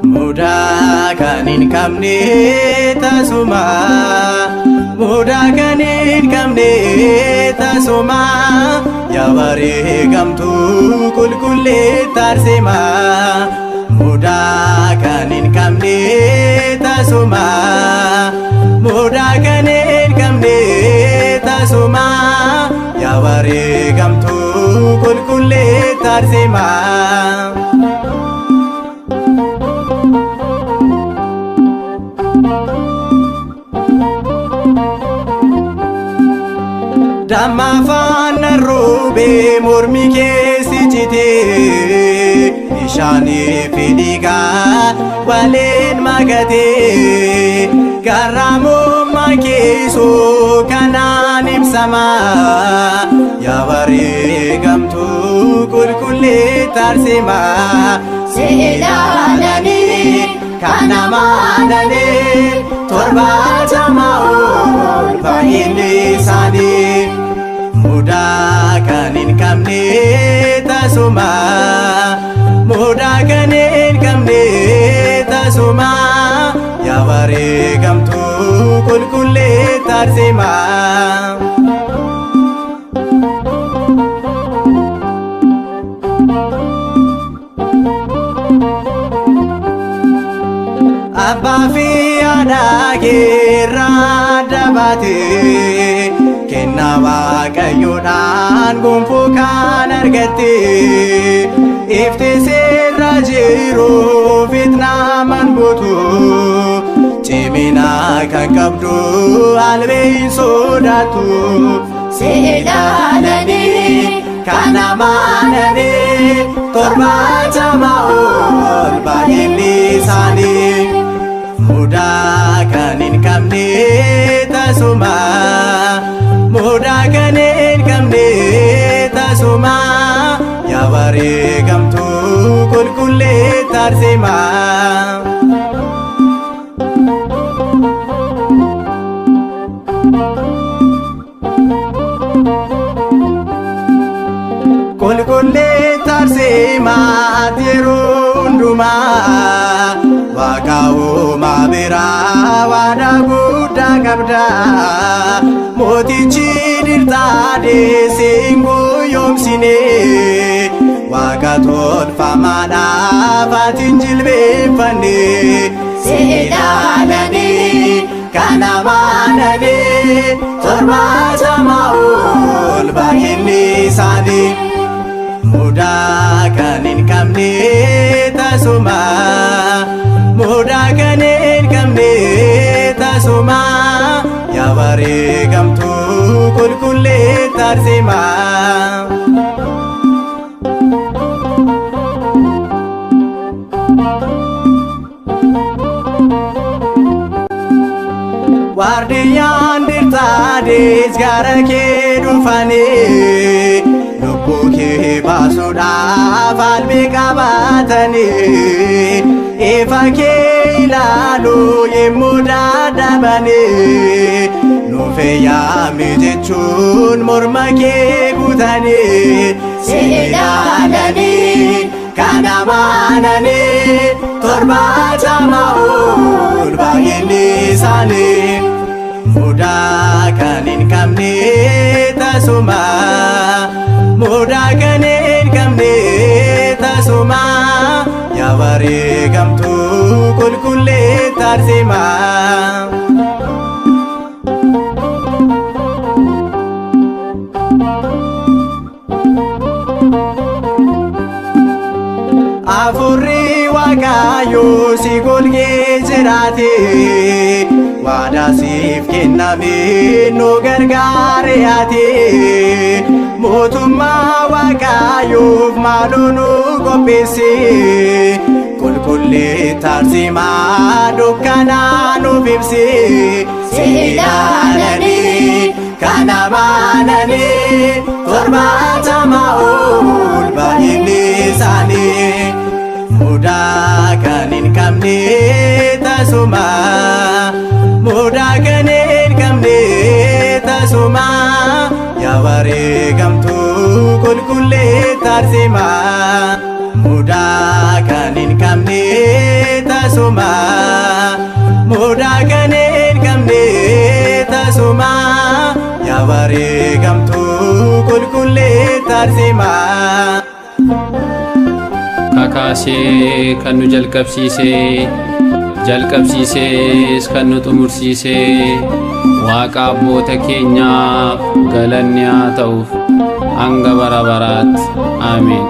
Muda kanin kamne tasuma, muda kanin kamne tasuma, ya bareegamtu kulkulle tarsema. Muda kanin kamne tasuma, muda kanin kamne tasuma, ya bareegamtu kulkulle tarsema. Damma faana roobee mormi keessi citee bishaanii fi dhiigaa waliin makatee garraamummaa keessoo kanaan ibsama. Yaa bareegamtu qulqullee tarsima seedaalanii kana maadanii torbaatama ol baay'inni isaanii. Muda kanin kamne tasuma, muda kanin kamne tasuma, ya bareegamtu kulkulle tarsima. Abba fi haadha keerraa dabatee kenna waaqayyoodhaan gonfoo kan argatte ifti sirra jiru fitnaaman guutu cimina kan qabdu albee hin sodaatu. Seedaalanii kana maadanii torbaatama ol baay'inni isaanii. Muda kanin kamne tasuma, muda kanin kamne tasuma, ya bareegamtu kulkulle tarsima. Kulkulle tarsima yeroo hundumaa Waaqa uumaa biraa waada guddaa qabda. Mootichi dirtaa deessee hin guyyoomsine Waaqa tolfamaadhaaf ati hin jilbeeffanne. Seedaalanii kana maadanii torbaatama ol baay'inni isaanii. Muda kanin kamne tasuma, muda kanin kamne tasuma, ya bareegamtu kulkulle tarsima. Waardiyaan dirtaa dees gara kee dhufanii lubbuu kee baasuudhaaf albee qabatanii ifa kee ilaaluu yemmuu dadhabanii nuuf yaami jechuun morma kee guutanii. Seedaalanii kana maadanii torbaatama ol baay'inni isaanii. Muda kanin kamne tasuma, muda kanin kamne tasuma, ya bareegamtu kulkulle tarsima. Afurri waaqayyoo si golgee jiraate waadaa siif kenname nu gargaare ate mootummaa waaqayyoof maaloo nu qopheesse qulqulleessa arsiimaa dukkanaa nuuf ibse seedhaananii kan amananii torbaatama ol baay'inni isaanii mudaa kan hin qabne tasuma mudaa kan hin qabne tasuma yaa wareegamtuu qulqulleessa arsiimaa mudaa kan hin qabne tasuma mudaa kan hin qabne tasuma yaa wareegamtuu qulqulleessa arsiimaa. Kakaasee kan nu jalqabsiisee jalqabsiisees kan nu xumursiisee Waaqa abboota keenyaaf galanni haa ta'uuf hanga bara baraatti. Ameen.